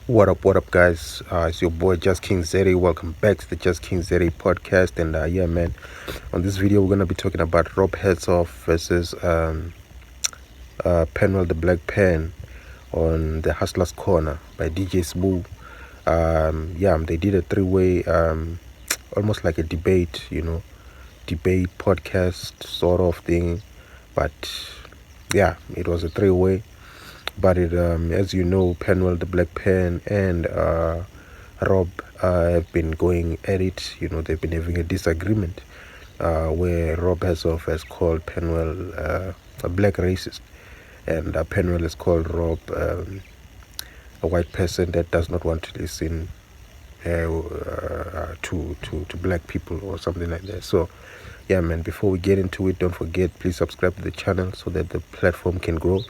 What up, guys? It's your boy Just King Zeri. Welcome back to the Just King Zeri podcast. And yeah, man, on this video, we're gonna be talking about Rob Hersov versus Penuel the Black Pen on the Hustler's Corner by DJ Smooth. Yeah, they did a three-way, almost like a debate, debate podcast sort of thing. But yeah, it was a three-way. But as you know, Penuel the Black Pen and Rob have been going at it. They've been having a disagreement where Rob has called Penuel a black racist, and Penuel has called Rob a white person that does not want to listen to black people or something like that. So, yeah, man. Before we get into it, don't forget, please subscribe to the channel so that the platform can grow.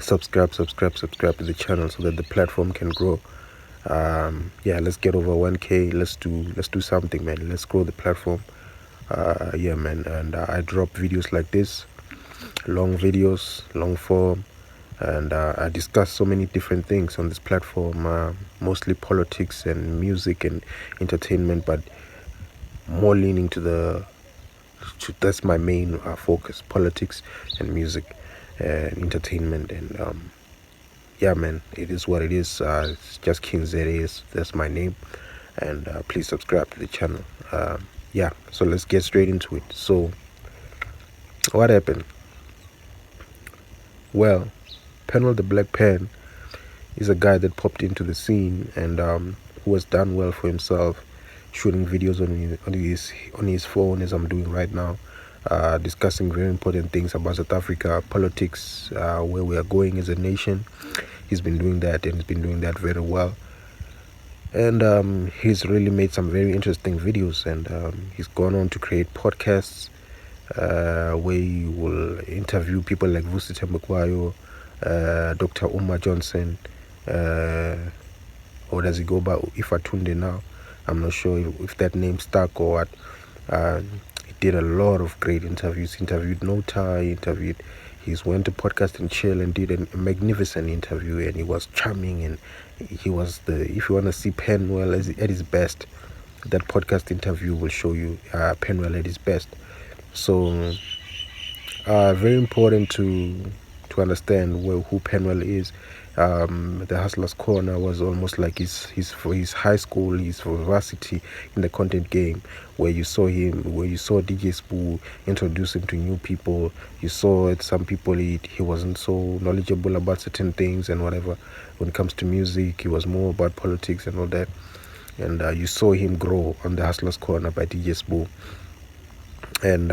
Subscribe to the channel so that the platform can grow. Yeah, let's get over 1k. Let's do something, man. Let's grow the platform. Yeah, man. And I drop videos like this, long videos, long form, and I discuss so many different things on this platform, mostly politics and music and entertainment, but more leaning that's my main focus: politics and music and entertainment. And yeah, man, it is what it is. It's just King Zere. That's my name. And please subscribe to the channel. Yeah, so let's get straight into it. So, what happened? Well, Penuel the Black Pen is a guy that popped into the scene and who has done well for himself, shooting videos on his phone as I'm doing right now, discussing very important things about South Africa, politics, where we are going as a nation. He's been doing that, and he's been doing that very well. And he's really made some very interesting videos, and he's gone on to create podcasts where he will interview people like Vusi Tembekwayo, Dr. Uma Johnson, or does he go by Ifatunde now? I'm not sure if that name stuck or what. He did a lot of great interviews. He interviewed Nota, he's went to Podcast and Chill and did a magnificent interview, and he was charming, and he was if you want to see Penuel at his best, that podcast interview will show you Penuel at his best. So very important to understand who Penuel is. The Hustler's Corner was almost like his high school, his varsity in the content game, where you saw DJ Spoo introduce him to new people. You saw it, some people he wasn't so knowledgeable about certain things and whatever. When it comes to music, he was more about politics and all that. And you saw him grow on the Hustler's Corner by DJ Spoo. And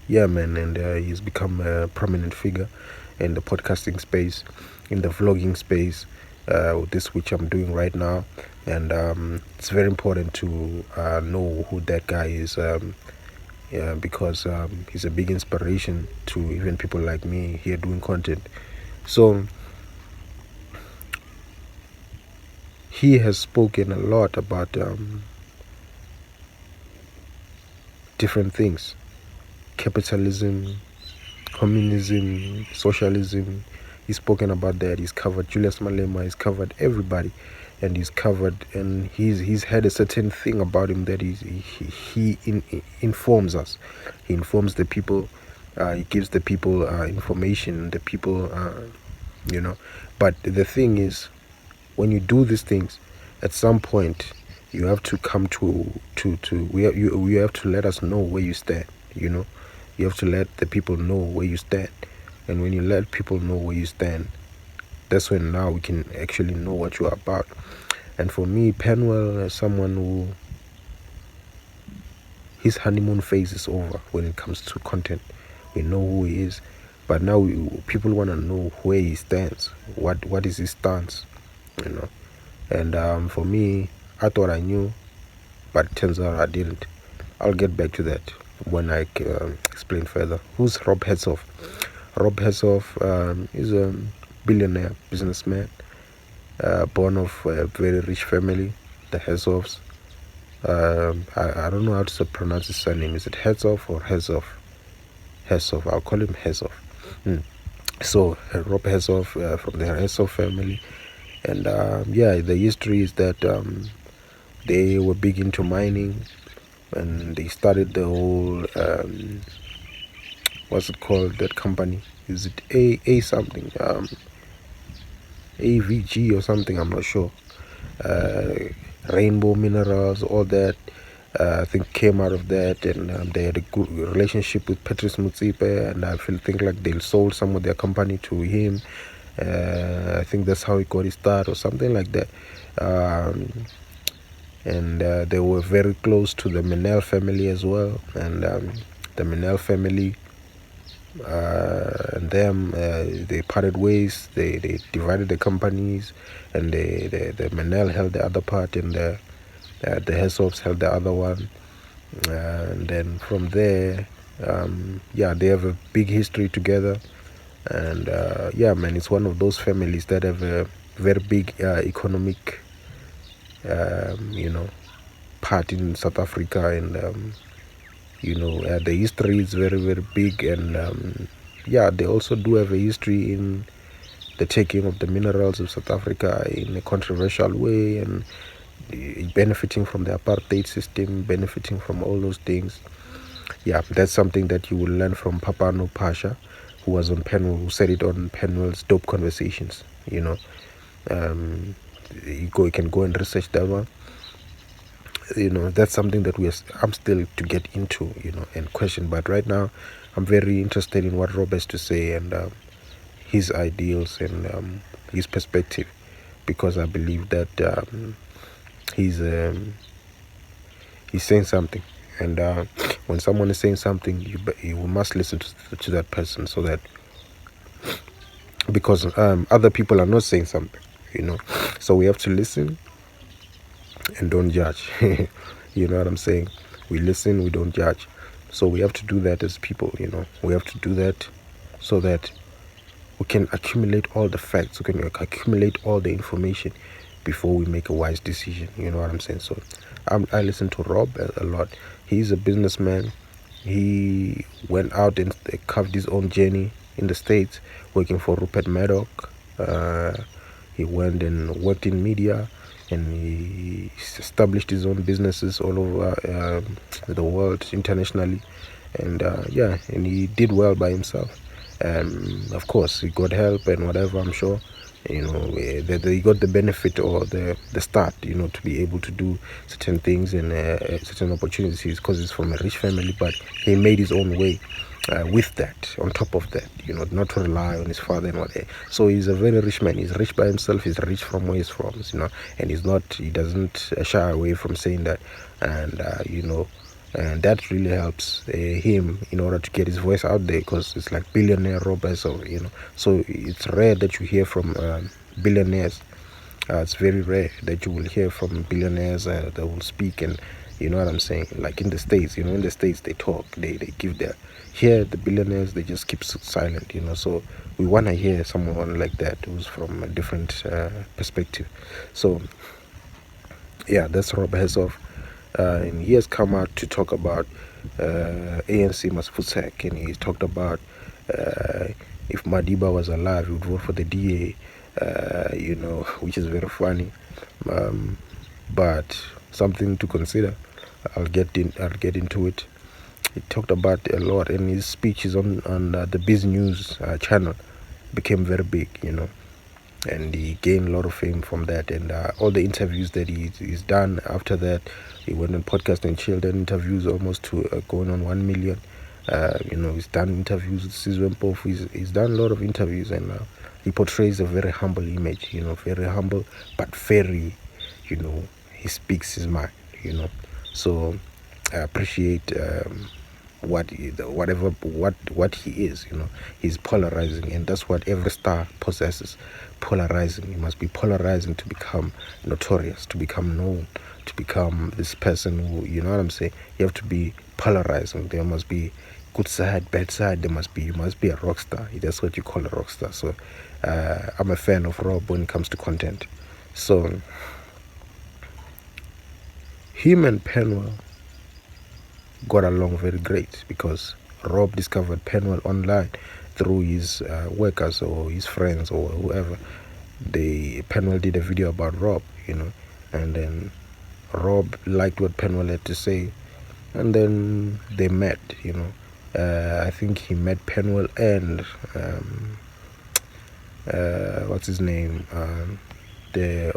yeah, man, and he's become a prominent figure in the podcasting space, in the vlogging space, this which I'm doing right now. And it's very important to know who that guy is, because he's a big inspiration to even people like me here doing content. So he has spoken a lot about different things: capitalism, communism, socialism. He's spoken about that. He's covered Julius Malema. He's covered everybody, and he's had a certain thing about him that he informs us. He informs the people. He gives the people information. The people, But the thing is, when you do these things, at some point, you have to come you have to let us know where you stand. You have to let the people know where you stand. And when you let people know where you stand, that's when now we can actually know what you're about. And for me, Penuel is someone who, his honeymoon phase is over when it comes to content. We know who he is, but now people want to know where he stands. What is his stance, And for me, I thought I knew, but it turns out I didn't. I'll get back to that when I explain further. Who's Rob Hersov? Rob Hersov is a billionaire businessman, born of a very rich family, the Hersovs. I don't know how to pronounce his surname. Is it Hersov or Hersov? Hersov. I'll call him Hersov. So Rob Hersov from the Hersov family, And yeah, the history is that they were big into mining, and they started the whole what's it called, that company? Is it a something, AVG or something? I'm not sure. uh, Rainbow Minerals, all that. I think came out of that, and they had a good relationship with Patrice Motsepe, and I feel think like they sold some of their company to him. I think that's how he got his start or something like that. Um, and they were very close to the Menel family as well, and the Menel family and them, they parted ways. They divided the companies, and the Menel held the other part, and the Hersovs held the other one. And then from there, yeah, they have a big history together. And yeah, man, it's one of those families that have a very big economic, you know, part in South Africa. And the history is very, very big. And yeah, they also do have a history in the taking of the minerals of South Africa in a controversial way, and benefiting from the apartheid system, benefiting from all those things. Yeah, that's something that you will learn from Papano Pasha, who was on Penuel, who said it on Penuel's Dope Conversations. Um, you can go and research that one. That's something that I'm still to get into, and question. But right now, I'm very interested in what Rob has to say, and his ideals, and his perspective, because I believe that he's saying something. And when someone is saying something, you must listen to that person, so that, because other people are not saying something, so we have to listen and don't judge. You know what I'm saying? We listen, we don't judge. So we have to do that as people. We have to do that so that we can accumulate all the facts, we can accumulate all the information before we make a wise decision. You know what I'm saying? So I listen to Rob a lot. He's a businessman. He went out and carved his own journey in the States, working for Rupert Murdoch. He went and worked in media, and he established his own businesses all over the world, internationally. And yeah, and he did well by himself. Of course, he got help and whatever, I'm sure. They got the benefit, or the start, to be able to do certain things and certain opportunities, because he's from a rich family, but he made his own way with that, on top of that, not to rely on his father and whatever. So he's a very rich man. He's rich by himself. He's rich from where he's from, and he doesn't shy away from saying that. And and that really helps him in order to get his voice out there, because it's like billionaire robbers, or so it's rare that you hear from billionaires. It's very rare that you will hear from billionaires that will speak. And you know what I'm saying, like in the States, in the States they talk, they give their, here the billionaires, they just keep silent. So we want to hear someone like that, who's from a different perspective. So yeah, that's Rob Hersov. And he has come out to talk about ANC must protect, and he talked about if Madiba was alive, he would vote for the DA, which is very funny, but something to consider. I'll get into it. He talked about a lot, and his speeches on the Biz News channel became very big, and he gained a lot of fame from that. And all the interviews that he's done after that, he went on podcast and chilled, and interviews almost to going on 1 million. He's done interviews with Sizwe Mpofu. He's done a lot of interviews, and he portrays a very humble image, very humble, but very, he speaks his mind, so I appreciate what he is. He's polarizing, and that's what every star possesses. Polarizing. You must be polarizing to become notorious, to become known, to become this person who, you know what I'm saying, you have to be polarizing. There must be good side, bad side. You must be a rock star. That's what you call a rock star. So I'm a fan of Rob when it comes to content. So him and Penuel got along very great, because Rob discovered Penuel online through his workers or his friends or whoever. Penuel did a video about Rob, and then Rob liked what Penuel had to say, and then they met, I think he met Penuel and what's his name, the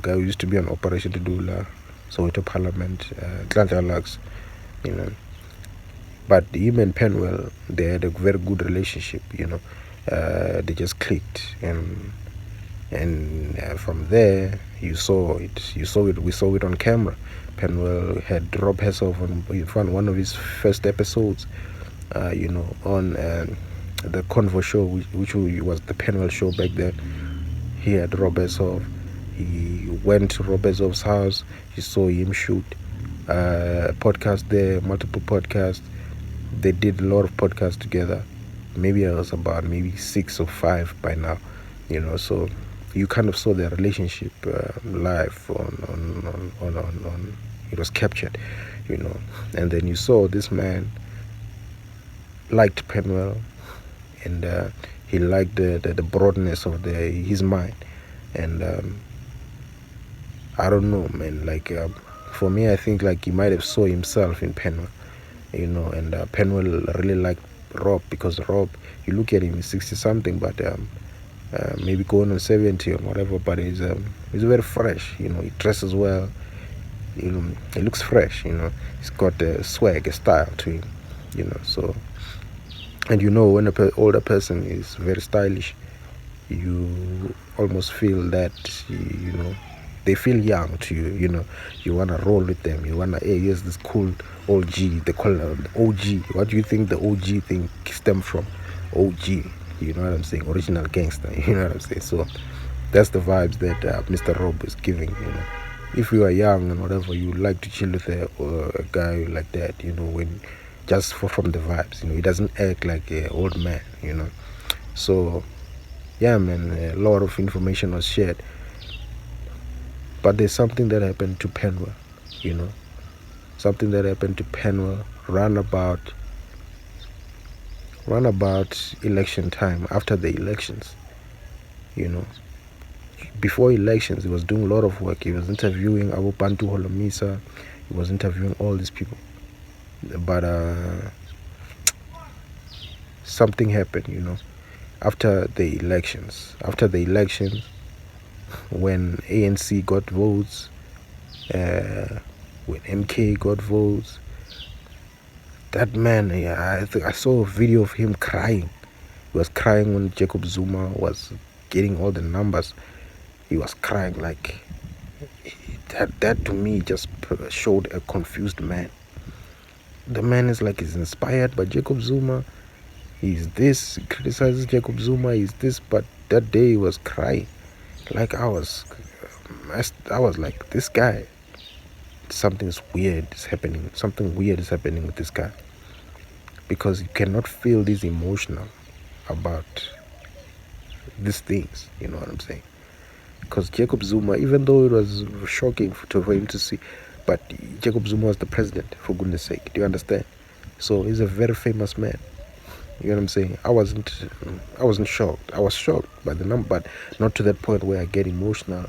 guy who used to be on Operation Dudula, Soweto Parliament, Tlantla, but him and Penuel, they had a very good relationship, they just clicked, and from there we saw it on camera. Penuel had Rob Hersov on one of his first episodes, on the Convo show, which was the Penuel show back then. He had Rob Hersov. He went to Rob Hersov's house. He saw him shoot podcast there, multiple podcasts. They did a lot of podcasts together. Maybe I was about 6 or 5 by now, so you kind of saw their relationship live on it was captured, and then you saw this man liked Penuel, and he liked the broadness of his mind, and I don't know, man, for me, I think he might have saw himself in Penuel, and Penuel really liked Rob, because Rob, you look at him, he's 60 something, but maybe going on 70 or whatever, but he's very fresh, he dresses well, he looks fresh, he's got a swag, a style to him, so, and when an older person is very stylish, you almost feel that, they feel young to you, you want to roll with them, you want to, hey, here's this cool OG, they call it OG. What do you think the OG thing stemmed from? OG, you know what I'm saying, original gangster, you know what I'm saying. So that's the vibes that Mr. Rob is giving, if you are young and whatever, you like to chill with a guy like that, when just from the vibes, he doesn't act like an old man, so yeah, man, a lot of information was shared. But there's something that happened to Penuel, something that happened to Penuel round about election time, after the elections, Before elections, he was doing a lot of work. He was interviewing Abu Bantu Holomisa. He was interviewing all these people. But something happened, after the elections. After the elections, when ANC got votes, when MK got votes, that man, I saw a video of him crying. He was crying when Jacob Zuma was getting all the numbers. He was crying that to me just showed a confused man. The man is he's inspired by Jacob Zuma. He's this, he criticizes Jacob Zuma, he's this, but that day he was crying. I was like, this guy, something weird is happening with this guy, because you cannot feel this emotional about these things, you know what I'm saying? Because Jacob Zuma, even though it was shocking for him to see, but Jacob Zuma was the president, for goodness sake, do you understand? So he's a very famous man. You know what I'm saying? I wasn't shocked. I was shocked by the number, but not to that point where I get emotional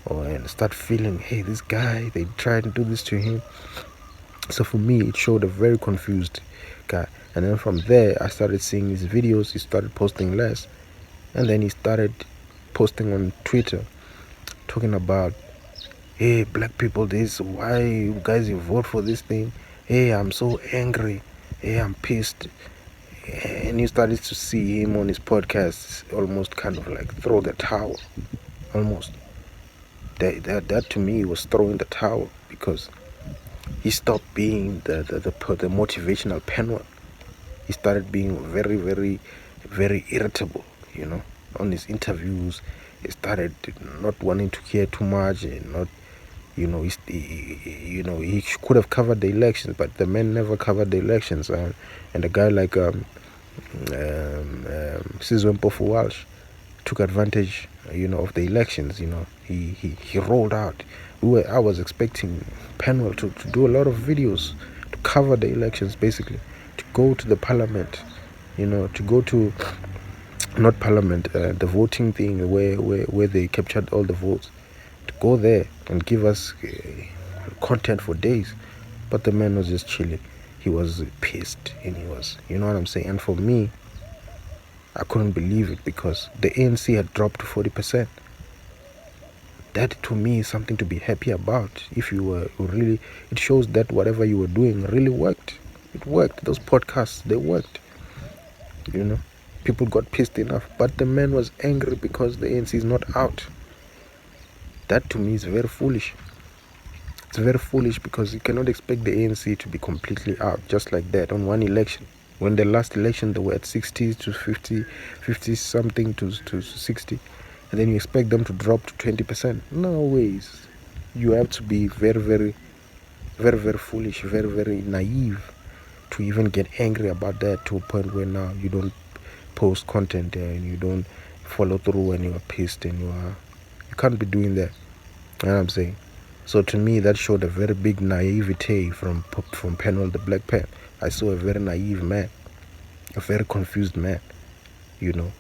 and start feeling, hey, this guy, they tried to do this to him. So for me, it showed a very confused guy. And then from there, I started seeing his videos. He started posting less. And then he started posting on Twitter, talking about, hey, black people, why you guys vote for this thing? Hey, I'm so angry. Hey, I'm pissed. And you started to see him on his podcast almost kind of throw the towel. Almost. That to me was throwing the towel, because he stopped being the motivational Penuel. He started being very, very, very irritable, on his interviews. He started not wanting to care too much, and not, he could have covered the elections, but the man never covered the elections. And a guy like Sizwe Mpofu Walsh took advantage, of the elections. He rolled out. I was expecting Penuel to do a lot of videos to cover the elections, basically, to go to the parliament, to go to not parliament, the voting thing where they captured all the votes, to go there and give us content for days. But the man was just chilling. He was pissed, and he was, you know what I'm saying? And for me, I couldn't believe it, because the ANC had dropped to 40%. That to me is something to be happy about. If you were really, it shows that whatever you were doing really worked. It worked. Those podcasts, they worked. You know, people got pissed enough, but the man was angry because the ANC is not out. That to me is very foolish. It's very foolish, because you cannot expect the ANC to be completely out just like that on one election. When the last election they were at 60 to 50, 50 something to 60, and then you expect them to drop to 20%. No ways. You have to be very, very, very, very foolish, very, very naive to even get angry about that, to a point where now you don't post content there and you don't follow through, and you are pissed, and you can't be doing that. You know what I'm saying? So to me, that showed a very big naivete from Penuel the Black Pen. I saw a very naive man, a very confused man, you know,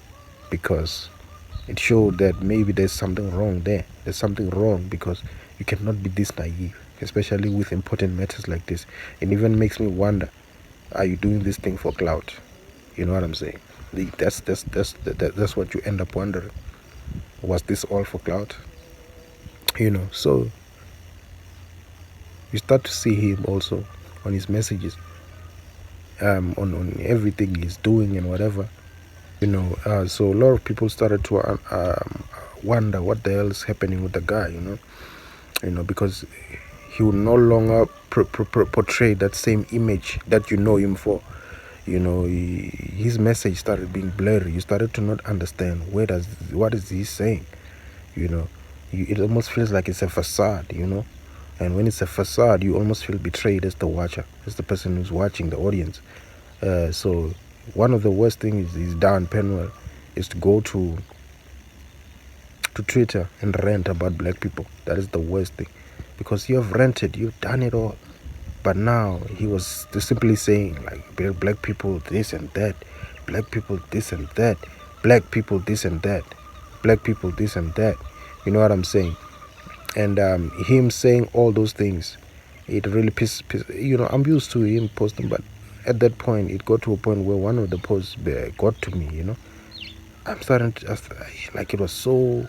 because it showed that maybe there's something wrong there. There's something wrong, because you cannot be this naive, especially with important matters like this. It even makes me wonder, are you doing this thing for clout? You know what I'm saying? That's what you end up wondering. Was this all for clout? You know, so you start to see him also on his messages, on everything he's doing and whatever. You know, so a lot of people started to wonder what the hell is happening with the guy. You know, because he will no longer portray that same image that you know him for. You know, his message started being blurry. You started to not understand what is he saying. You know, it almost feels like it's a facade. You know, and when it's a facade, you almost feel betrayed as the watcher, as the person who's watching, the audience. So one of the worst things he's done, Penuel, is to go to Twitter and rant about black people. That is the worst thing, because you have ranted, you've done it all. But now he was simply saying, like, black people this and that, black people this and that, black people this and that, black people this and that. You know what I'm saying? And him saying all those things, it really pisses. You know, I'm used to him posting, but at that point, it got to a point where one of the posts got to me. You know, I'm starting to just, like, it was so.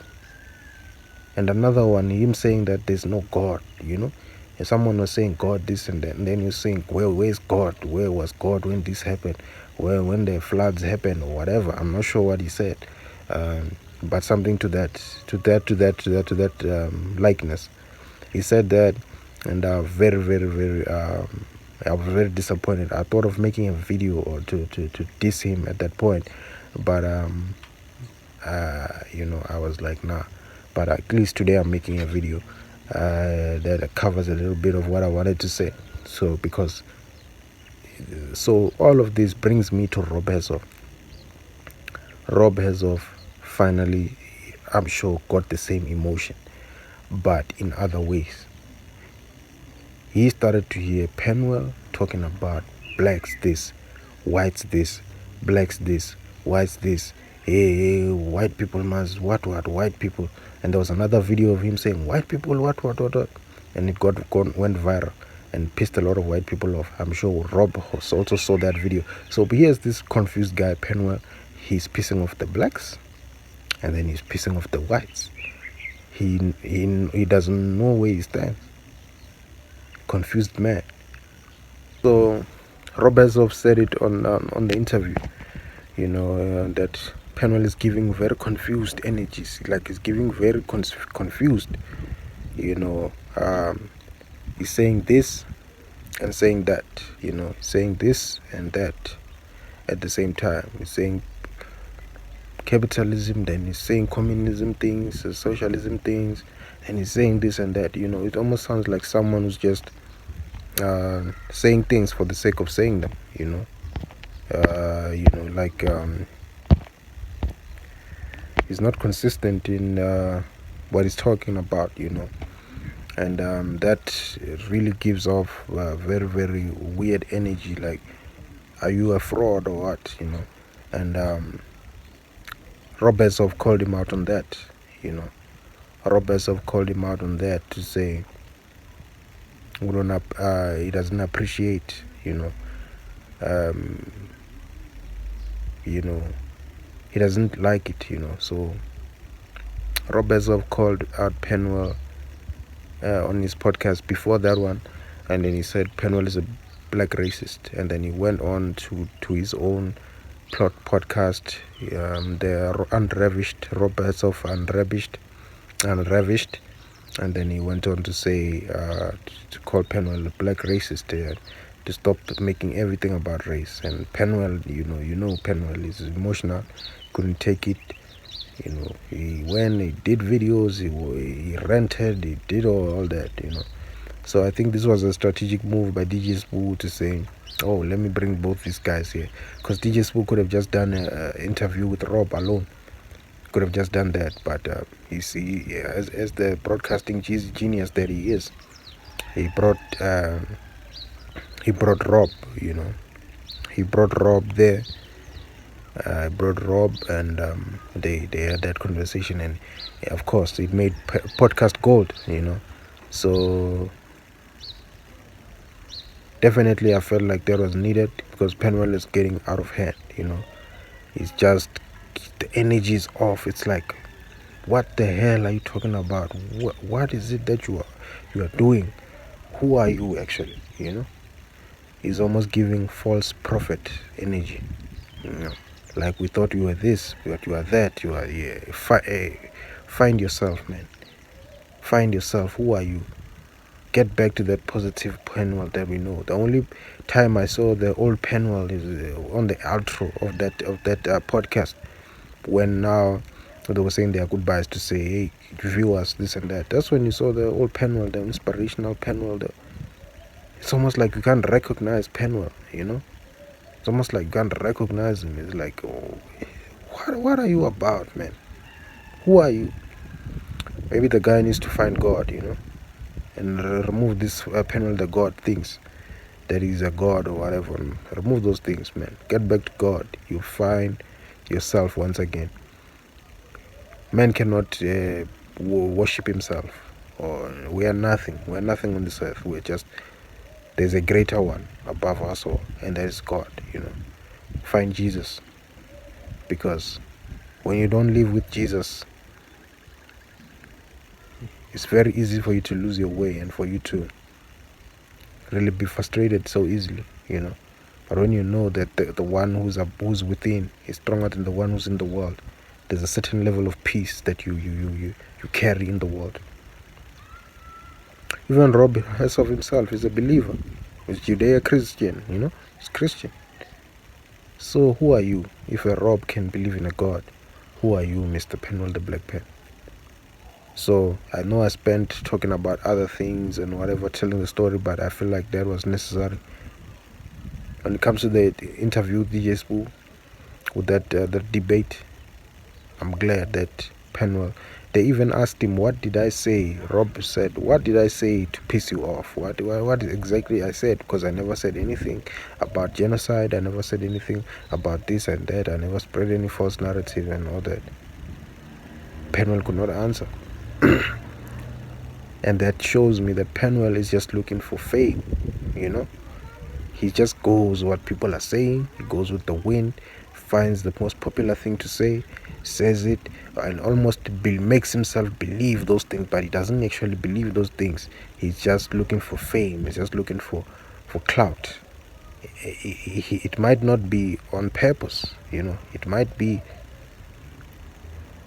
And another one, him saying that there's no God. You know. And someone was saying God this and that, and then you're saying, where's God? Where was God when this happened? When the floods happened, or whatever? I'm not sure what he said, but something to that likeness. He said that, and very, very, very. I was very disappointed. I thought of making a video or to diss him at that point, but you know, I was like, nah. But at least today I'm making a video that covers a little bit of what I wanted to say. So all of this brings me to Rob Hersov. Rob Hersov finally, I'm sure, got the same emotion, but in other ways. He started to hear Penuel talking about blacks this, whites this, blacks this, whites this. Hey, white people must what, white people. And there was another video of him saying, white people, what. And it went viral and pissed a lot of white people off. I'm sure Rob also saw that video. So here's this confused guy, Penuel. He's pissing off the blacks, and then he's pissing off the whites. He doesn't know where he stands. Confused man. So Rob Hersov said it on the interview, you know, that Penuel is giving very confused energies, like he's giving very confused, you know. He's saying this and saying that, you know, saying this and that at the same time. He's saying capitalism, then he's saying communism things, socialism things, and he's saying this and that. You know, it almost sounds like someone who's just saying things for the sake of saying them. You know, like he's not consistent in what he's talking about. You know, and that really gives off very, very weird energy. Like, are you a fraud or what? You know, and Rob Hersov called him out on that, Rob Hersov called him out on that to say he doesn't appreciate, um, he doesn't like it, So Rob Hersov called out Penuel on his podcast before that one, and then he said Penuel is a black racist, and then he went on to his own podcast, the Unravished, Rob Hersov Unravished, and then he went on to say to call Penuel a black racist, to stop making everything about race. And Penuel, Penuel is emotional, couldn't take it. He went, he did videos, he ranted, he did all that, So I think this was a strategic move by DJ Spoo to say, oh, let me bring both these guys here. Because DJ Spoo could have just done an interview with Rob alone. Could have just done that. But as the broadcasting genius that he is, he brought Rob, He brought Rob there. I brought Rob, and they had that conversation, and of course it made podcast gold, So definitely I felt like that was needed, because Penuel is getting out of hand, It's just, the energy is off. It's like, what the hell are you talking about? What is it that you are doing? Who are you actually? He's almost giving false prophet energy, Like, we thought you were this, but you are that. You are, find yourself, man. Find yourself. Who are you? Get back to that positive Penuel that we know. The only time I saw the old Penuel is on the outro of that podcast, when now they were saying their goodbyes to say, hey, viewers, this and that. That's when you saw the old Penuel, the inspirational Penuel. It's almost like you can't recognize Penuel, It's almost like you can't recognize him. It's like, oh, what are you about, man? Who are you? Maybe the guy needs to find God, and remove this Penuel the God things, that he's a God or whatever. Remove those things, man. Get back to God. You'll find yourself once again. Man cannot worship himself. Or we are nothing. We are nothing on this earth. We're just, there's a greater one above us all, and that is God, Find Jesus. Because when you don't live with Jesus, it's very easy for you to lose your way, and for you to really be frustrated so easily, But when you know that the one who's within is stronger than the one who's in the world, there's a certain level of peace that you carry in the world. Even Rob Hersov himself is a believer. He's Judeo-Christian, He's Christian. So who are you? If a Rob can believe in a God, who are you, Mr. Penuel the Black Pen? So I know I spent talking about other things and whatever, telling the story, but I feel like that was necessary. When it comes to the interview with DJ Spoo, with that debate, I'm glad that Penuel, they even asked him, what did I say? Rob said, what did I say to piss you off? What exactly I said? Because I never said anything about genocide. I never said anything about this and that. I never spread any false narrative and all that. Penuel could not answer. And that shows me that Penuel is just looking for fame, He just goes what people are saying. He goes with the wind, finds the most popular thing to say, says it, and almost makes himself believe those things, but he doesn't actually believe those things. He's just looking for fame. He's just looking for clout. It might not be on purpose, It might be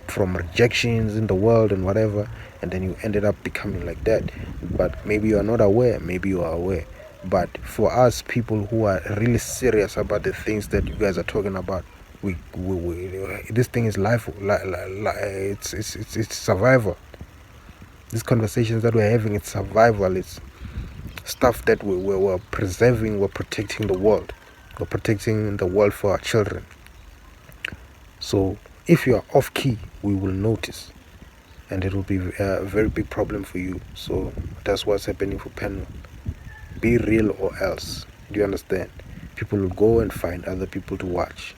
from rejections in the world and whatever, and then you ended up becoming like that. But maybe you are not aware, maybe you are aware. But for us people who are really serious about the things that you guys are talking about, we this thing is life. It's survival. These conversations that we're having, it's survival. It's stuff that we're preserving. We're protecting the world. We're protecting the world for our children. So if you are off key, we will notice, and it will be a very big problem for you. So that's what's happening for Penuel. Be real or else. Do you understand? People will go and find other people to watch.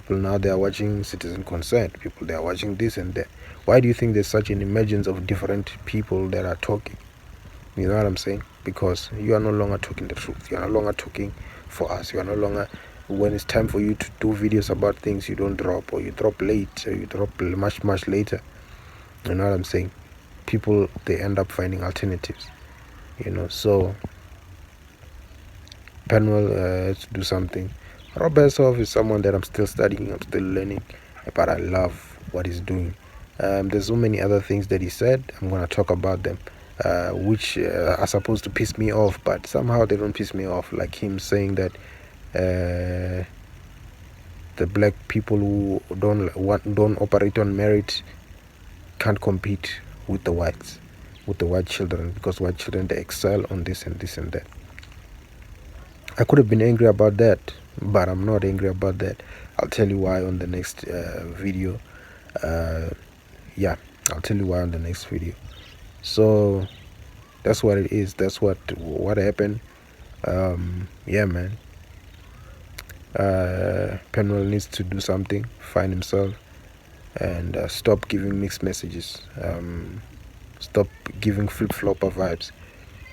People now, they are watching Citizen Concerned. People, they are watching this and that. Why do you think there's such an emergence of different people that are talking? You know what I'm saying? Because you are no longer talking the truth. You are no longer talking for us. You are no longer, when it's time for you to do videos about things, you don't drop, or you drop late, or you drop much later. You know what I'm saying? People, they end up finding alternatives. So Penuel has to do something. Rob Hersov is someone that I'm still studying, I'm still learning, but I love what he's doing. There's so many other things that he said. I'm going to talk about them, which are supposed to piss me off, but somehow they don't piss me off. Like him saying that the black people who don't operate on merit can't compete with the whites, with the white children, because white children, they excel on this and this and that. I could have been angry about that, but I'm not angry about that. I'll tell you why on the next video. Yeah, I'll tell you why on the next video. So that's what it is. That's what happened. Yeah, man. Penuel needs to do something, find himself, and stop giving mixed messages. Stop giving flip-flopper vibes,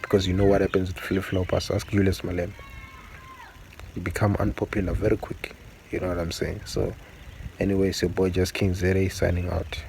because you know what happens with flip-floppers. Ask Julius Malem. You become unpopular very quick. You know what I'm saying? So anyways, your boy Just King Zere signing out.